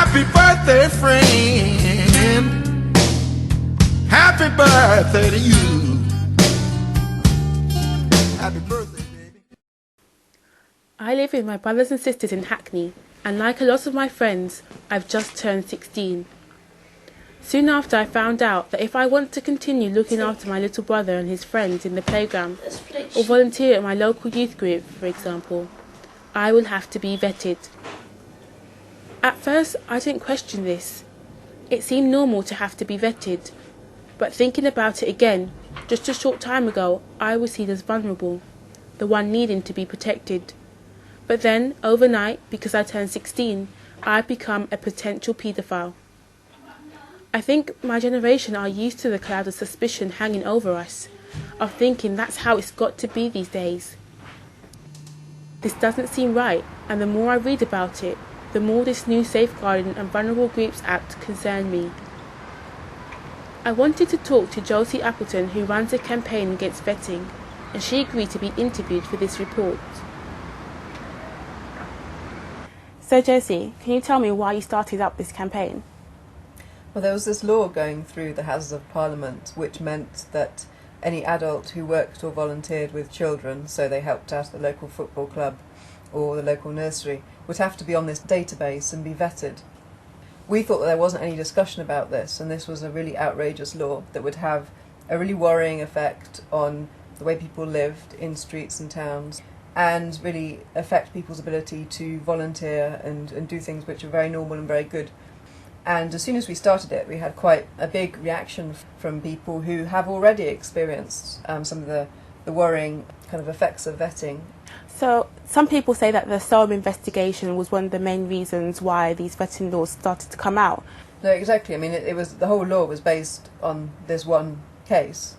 Happy birthday, friend. Happy birthday to you. Happy birthday, baby. I live with my brothers and sisters in Hackney, and like a lot of my friends, I've just turned 16. Soon after, I found out that if I want to continue looking after my little brother and his friends in the playground, or volunteer at my local youth group, for example, I will have to be vetted. At first, I didn't question this. It seemed normal to have to be vetted. But thinking about it again, just a short time ago, I was seen as vulnerable, the one needing to be protected. But then, overnight, because I turned 16, I'd become a potential paedophile. I think my generation are used to the cloud of suspicion hanging over us, of thinking that's how it's got to be these days. This doesn't seem right, and the more I read about it, the more this new Safeguarding and Vulnerable Groups Act concerned me. I wanted to talk to Josie Appleton, who runs a campaign against vetting, and she agreed to be interviewed for this report. So Josie, can you tell me why you started up this campaign? Well, there was this law going through the Houses of Parliament which meant that any adult who worked or volunteered with children, so they helped out at the local football club or the local nursery, would have to be on this database and be vetted. We thought that there wasn't any discussion about this, and this was a really outrageous law that would have a really worrying effect on the way people lived in streets and towns, and really affect people's ability to volunteer and do things which are very normal and very good. And as soon as we started it, we had quite a big reaction from people who have already experienced some of the worrying kind of effects of vetting. So some people say that the Soham investigation was one of the main reasons why these vetting laws started to come out. No, exactly. I mean, it was, the whole law was based on this one case,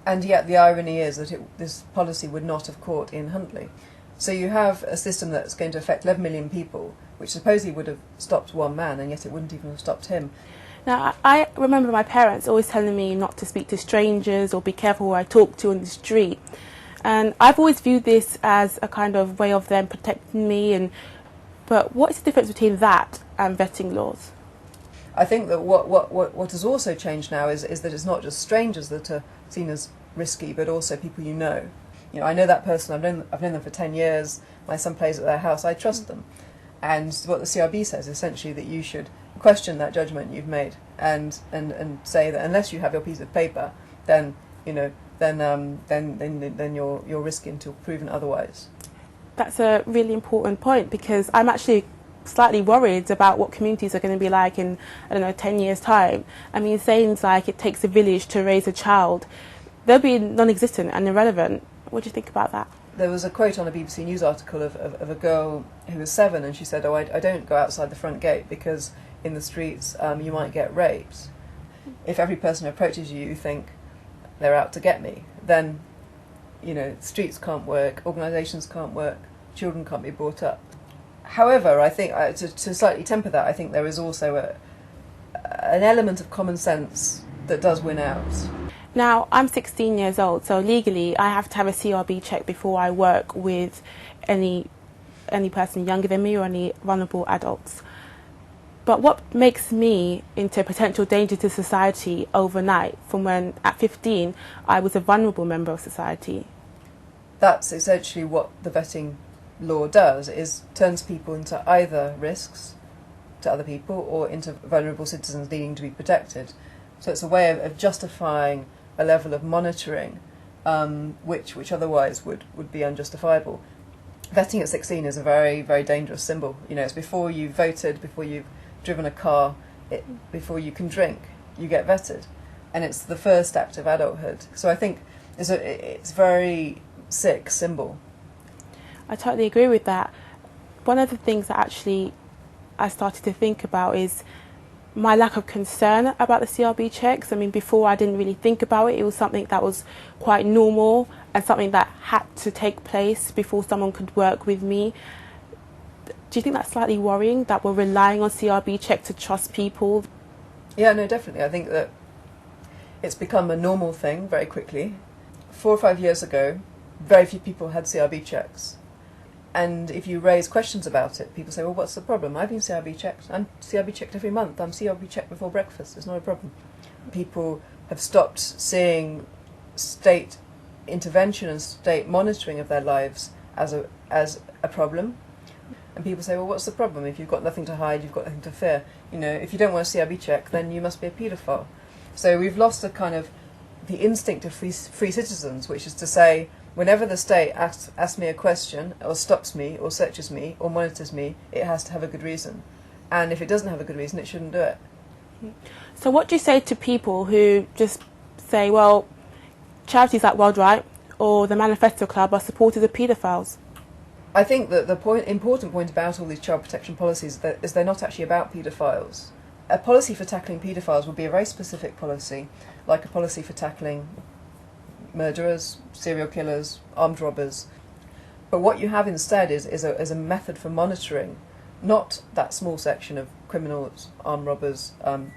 and yet the irony is that this policy would not have caught in Huntley. So you have a system that's going to affect 11 million people, which supposedly would have stopped one man, and yet it wouldn't even have stopped him. Now, I remember my parents always telling me not to speak to strangers or be careful who I talk to on the street. And I've always viewed this as a kind of way of them protecting me. But what is the difference between that and vetting laws? I think that what has also changed now is that it's not just strangers that are seen as risky, but also people you know. You know, I know that person, I've known them for 10 years, my son plays at their house, I trust them. And what the CRB says is essentially that you should question that judgment you've made and say that unless you have your piece of paper, then you know then you're risking until proven otherwise. That's a really important point, because I'm actually slightly worried about what communities are going to be like in, 10 years' time. I mean, sayings like it takes a village to raise a child, they'll be non-existent and irrelevant. What do you think about that? There was a quote on a BBC News article of a girl who was 7, and she said, I don't go outside the front gate because in the streets you might get raped. If every person who approaches you think they're out to get me, then streets can't work, organisations can't work, children can't be brought up. However, I think, to slightly temper that, I think there is also an element of common sense that does win out. Now, I'm 16 years old, so legally I have to have a CRB check before I work with any person younger than me or any vulnerable adults. But what makes me into a potential danger to society overnight from when, at 15, I was a vulnerable member of society? That's essentially what the vetting law does, is turns people into either risks to other people or into vulnerable citizens needing to be protected. So it's a way of justifying a level of monitoring which otherwise would be unjustifiable. Vetting at 16 is a very, very dangerous symbol. It's before you've voted, before you've driven a car, before you can drink, you get vetted. And it's the first act of adulthood. So I think it's a very sick symbol. I totally agree with that. One of the things that actually I started to think about is my lack of concern about the CRB checks. I mean, before I didn't really think about it. It was something that was quite normal and something that had to take place before someone could work with me. Do you think that's slightly worrying, that we're relying on CRB check to trust people? Yeah, no, definitely. I think that it's become a normal thing very quickly. 4 or 5 years ago, very few people had CRB checks. And if you raise questions about it, people say, well, what's the problem? I've been CRB checked. I'm CRB checked every month. I'm CRB checked before breakfast. It's not a problem. People have stopped seeing state intervention and state monitoring of their lives as a problem. And people say, well, what's the problem? If you've got nothing to hide, you've got nothing to fear. You know, if you don't want a CRB check, then you must be a paedophile. So we've lost a kind of the instinct of free citizens, which is to say, whenever the state asks me a question, or stops me, or searches me, or monitors me, it has to have a good reason. And if it doesn't have a good reason, it shouldn't do it. So what do you say to people who just say, well, charities like World Right or the Manifesto Club are supporters of paedophiles? I think that the important point about all these child protection policies is they're not actually about paedophiles. A policy for tackling paedophiles would be a very specific policy, like a policy for tackling murderers, serial killers, armed robbers. But what you have instead is a method for monitoring, not that small section of criminals, armed robbers,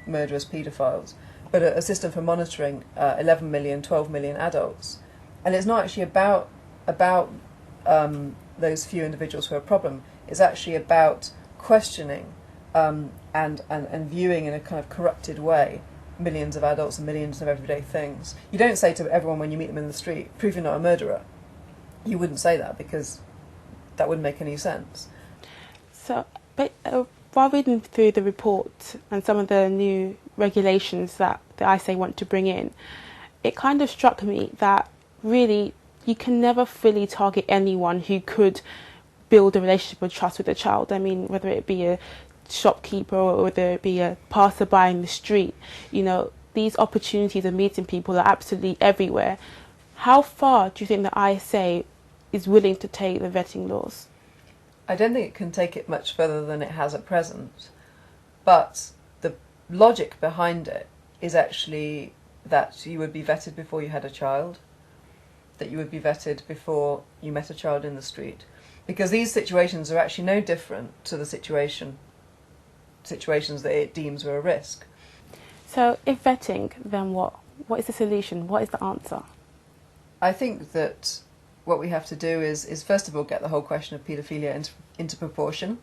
murderers, paedophiles, but a system for monitoring 11 million, 12 million adults. And it's not actually about those few individuals who are a problem. It's actually about questioning and viewing in a kind of corrupted way millions of adults and millions of everyday things. You don't say to everyone when you meet them in the street, prove you're not a murderer. You wouldn't say that because that wouldn't make any sense. So, but while reading through the report and some of the new regulations that the ISA want to bring in, it kind of struck me that really you can never fully target anyone who could build a relationship of trust with a child. I mean, whether it be a shopkeeper or whether it be a passerby in the street, you know, these opportunities of meeting people are absolutely everywhere. How far do you think the ISA is willing to take the vetting laws? I don't think it can take it much further than it has at present, but the logic behind it is actually that you would be vetted before you had a child, that you would be vetted before you met a child in the street, because these situations are actually no different to the situations that it deems were a risk. So if vetting, then what? What is the solution? What is the answer? I think that what we have to do is first of all get the whole question of paedophilia into proportion.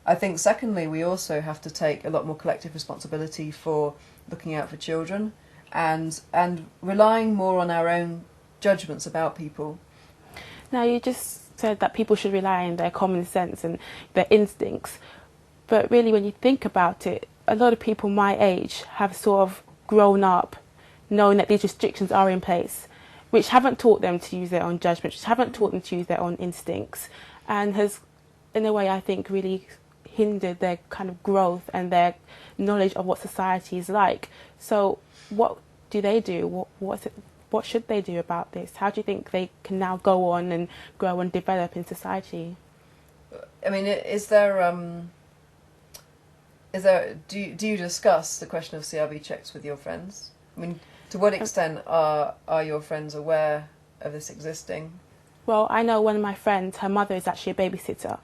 I think secondly we also have to take a lot more collective responsibility for looking out for children and relying more on our own judgments about people. Now, you just said that people should rely on their common sense and their instincts, but really when you think about it, a lot of people my age have sort of grown up knowing that these restrictions are in place, which haven't taught them to use their own judgment, which haven't taught them to use their own instincts, and has, in a way, I think, really hindered their kind of growth and their knowledge of what society is like. So what do they do? What should they do about this? How do you think they can now go on and grow and develop in society? I mean, do you discuss the question of CRB checks with your friends? I mean, to what extent are your friends aware of this existing? Well, I know one of my friends, her mother is actually a babysitter,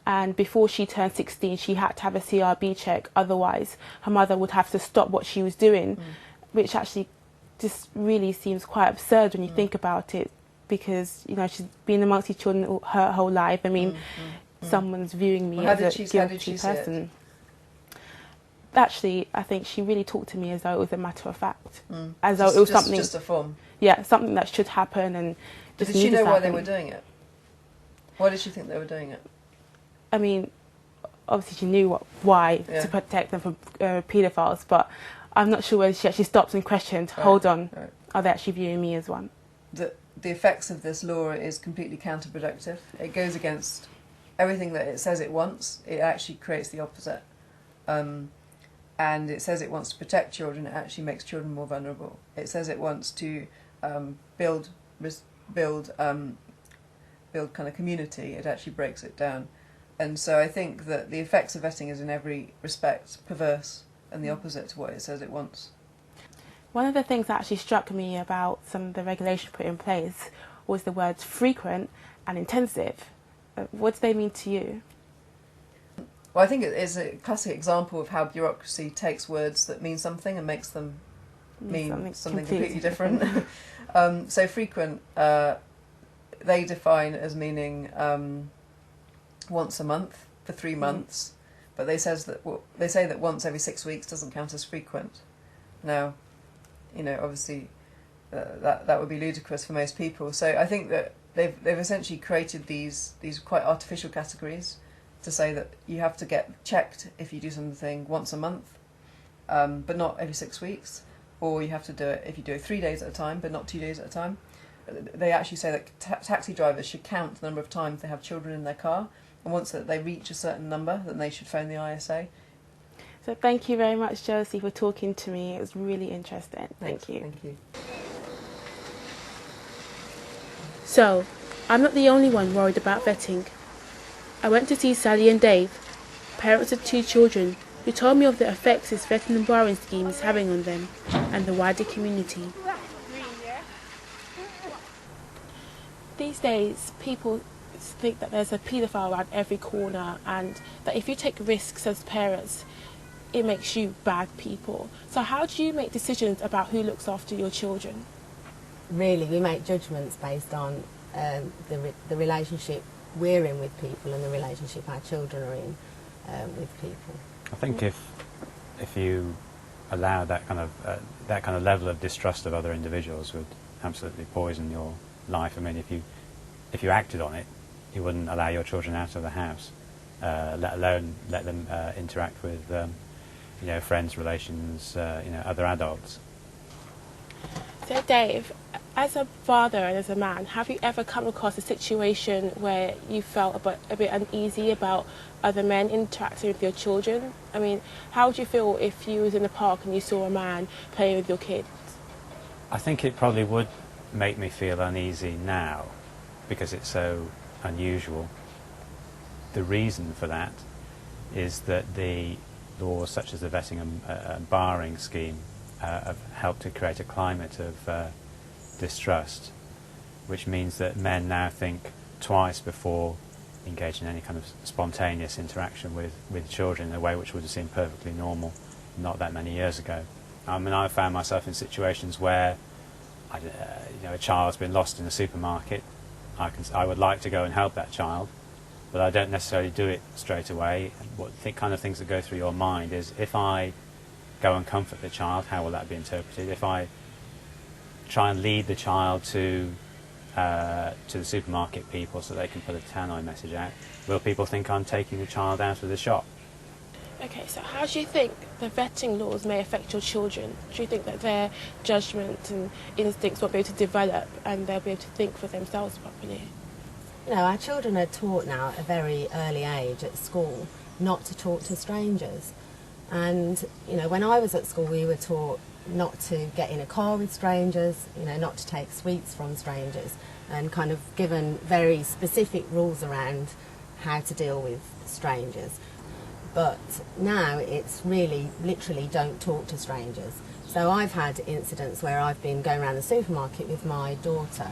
and before she turned 16 she had to have a CRB check, otherwise her mother would have to stop what she was doing, which actually just really seems quite absurd when you think about it, because, you know, she's been amongst these children her whole life. I mean, someone's viewing me as a guilty person. Actually, I think she really talked to me as though it was a matter of fact, as though it was something, just a form. Yeah, something that should happen, and just did she know why they were doing it? Why did she think they were doing it? I mean, obviously she knew why, to protect them from paedophiles, but I'm not sure whether she actually stopped and questioned, hold on, are they actually viewing me as one? The effects of this law is completely counterproductive. It goes against everything that it says it wants. It actually creates the opposite. And it says it wants to protect children, it actually makes children more vulnerable. It says it wants to build kind of community, it actually breaks it down. And so I think that the effects of vetting is in every respect perverse and the opposite to what it says it wants. One of the things that actually struck me about some of the regulations put in place was the words frequent and intensive. What do they mean to you? Well, I think it is a classic example of how bureaucracy takes words that mean something and makes them mean something completely different. So frequent, they define as meaning once a month for 3 months, but they say that once every 6 weeks doesn't count as frequent. Now, obviously that would be ludicrous for most people. So I think that they've essentially created these quite artificial categories to say that you have to get checked if you do something once a month, but not every 6 weeks, or you have to do it if you do it 3 days at a time, but not 2 days at a time. They actually say that taxi drivers should count the number of times they have children in their car, and once that they reach a certain number, then they should phone the ISA. So thank you very much, Josie, for talking to me. It was really interesting. Thank you. Thank you. So, I'm not the only one worried about vetting. I went to see Sally and Dave, parents of 2 children, who told me of the effects this vetting and borrowing scheme is having on them and the wider community. These days, people think that there's a paedophile around every corner, and that if you take risks as parents, it makes you bad people. So how do you make decisions about who looks after your children? Really, we make judgments based on the relationship we're in with people and the relationship our children are in with people. I think if you allow that kind of level of distrust of other individuals would absolutely poison your life. I mean, if you acted on it, you wouldn't allow your children out of the house, let alone let them interact with friends, relations, other adults. So Dave, as a father and as a man, have you ever come across a situation where you felt a bit uneasy about other men interacting with your children? I mean, how would you feel if you was in the park and you saw a man playing with your kids? I think it probably would make me feel uneasy now because it's so unusual. The reason for that is that the laws such as the vetting and barring scheme have helped to create a climate of distrust, which means that men now think twice before engaging in any kind of spontaneous interaction with children in a way which would have seemed perfectly normal not that many years ago. I mean, I've found myself in situations where a child's been lost in a supermarket. I would like to go and help that child, but I don't necessarily do it straight away. What kind of things that go through your mind is, if I go and comfort the child, how will that be interpreted? If I try and lead the child to the supermarket people so they can put a tannoy message out, will people think I'm taking the child out of the shop? Okay, so how do you think the vetting laws may affect your children? Do you think that their judgment and instincts won't be able to develop and they'll be able to think for themselves properly? Our children are taught now at a very early age at school not to talk to strangers. And, when I was at school, we were taught not to get in a car with strangers, not to take sweets from strangers, and kind of given very specific rules around how to deal with strangers. But now it's really, literally, don't talk to strangers. So I've had incidents where I've been going around the supermarket with my daughter,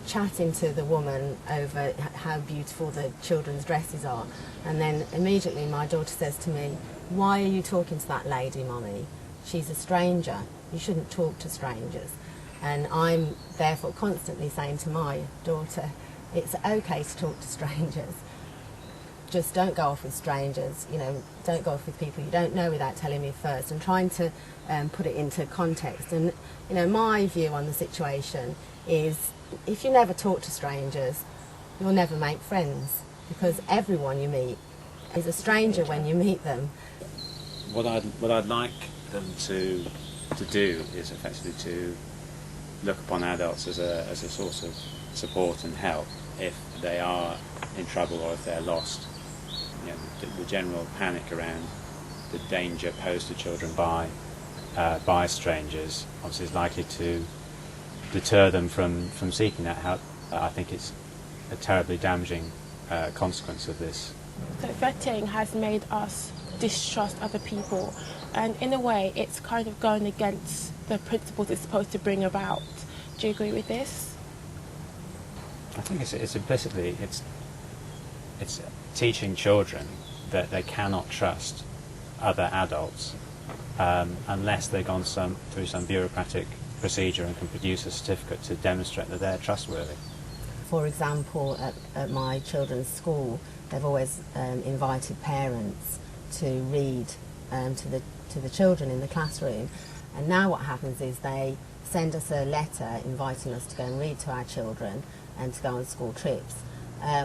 chatting to the woman over how beautiful the children's dresses are, and then immediately my daughter says to me, "Why are you talking to that lady, Mummy? She's a stranger. You shouldn't talk to strangers." And I'm therefore constantly saying to my daughter, it's okay to talk to strangers. Just don't go off with strangers, don't go off with people you don't know without telling me first, and trying to put it into context. And, my view on the situation is, if you never talk to strangers, you'll never make friends, because everyone you meet is a stranger when you meet them. What I'd like them to do is effectively to look upon adults as a source of support and help if they are in trouble or if they're lost. The general panic around the danger posed to children by strangers obviously is likely to deter them from seeking that help. I think it's a terribly damaging consequence of this. So vetting has made us distrust other people, and in a way it's kind of going against the principles it's supposed to bring about. Do you agree with this? I think it's implicitly it's teaching children that they cannot trust other adults unless they've gone through some bureaucratic procedure and can produce a certificate to demonstrate that they're trustworthy. For example, at my children's school, they've always invited parents to read to the children in the classroom. And now what happens is they send us a letter inviting us to go and read to our children and to go on school trips.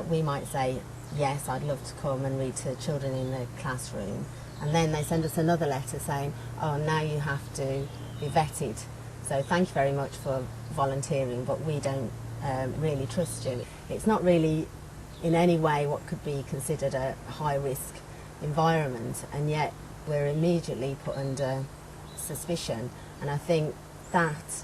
We might say, yes, I'd love to come and read to children in the classroom. And then they send us another letter saying, oh, now you have to be vetted. So thank you very much for volunteering, but we don't really trust you. It's not really in any way what could be considered a high-risk environment, and yet we're immediately put under suspicion. And I think that,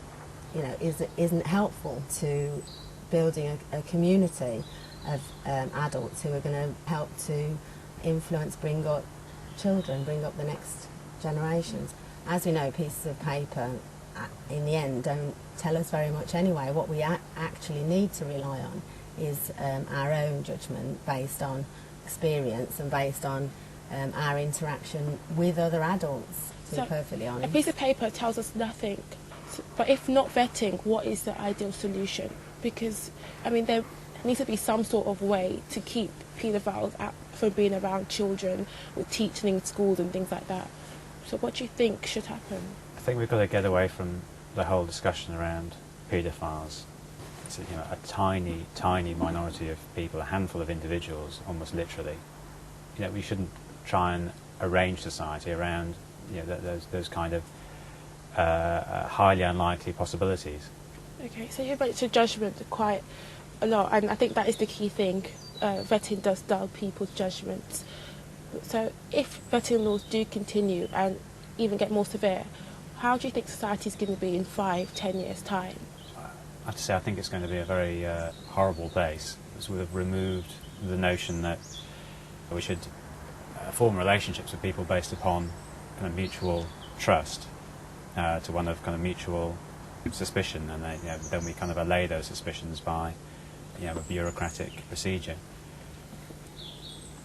you know, isn't helpful to building a community of adults who are going to help to influence, bring up children, bring up the next generations. As we know, pieces of paper in the end don't tell us very much anyway. What we actually need to rely on is our own judgement based on experience and based on our interaction with other adults, to be perfectly honest. A piece of paper tells us nothing, but if not vetting, what is the ideal solution? Because, I mean, there needs to be some sort of way to keep paedophiles from being around children, with teaching in schools and things like that. So what do you think should happen? I think we've got to get away from the whole discussion around paedophiles. It's a tiny, tiny minority of people, a handful of individuals, almost literally. We shouldn't try and arrange society around those kind of highly unlikely possibilities. Okay, so you've mentioned judgment quite a lot, and I think that is the key thing. Vetting does dull people's judgments. So if vetting laws do continue and even get more severe, how do you think society is going to be in 5-10 years' time? I have to say, I think it's going to be a very horrible place. As we've removed the notion that we should form relationships with people based upon kind of mutual trust to one of kind of mutual suspicion, and then we kind of allay those suspicions by a bureaucratic procedure.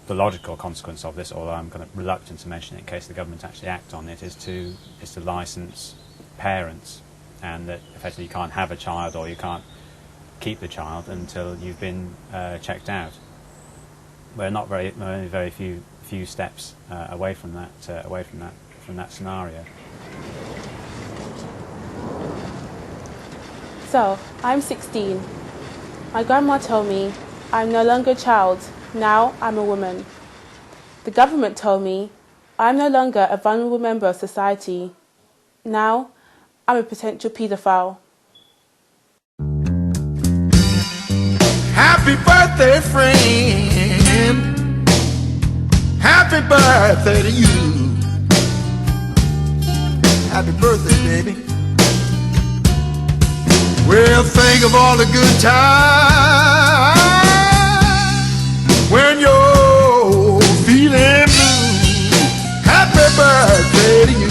The logical consequence of this, although I'm kind of reluctant to mention it in case the government actually act on it, is to license parents, and that effectively you can't have a child or you can't keep the child until you've been checked out. We're only very few steps away from that scenario. So, I'm 16. My grandma told me I'm no longer a child, now I'm a woman. The government told me I'm no longer a vulnerable member of society, now I'm a potential paedophile. Happy birthday, friend. Happy birthday to you. Happy birthday, baby. Well, think of all the good times when you're feeling blue. Happy birthday to you.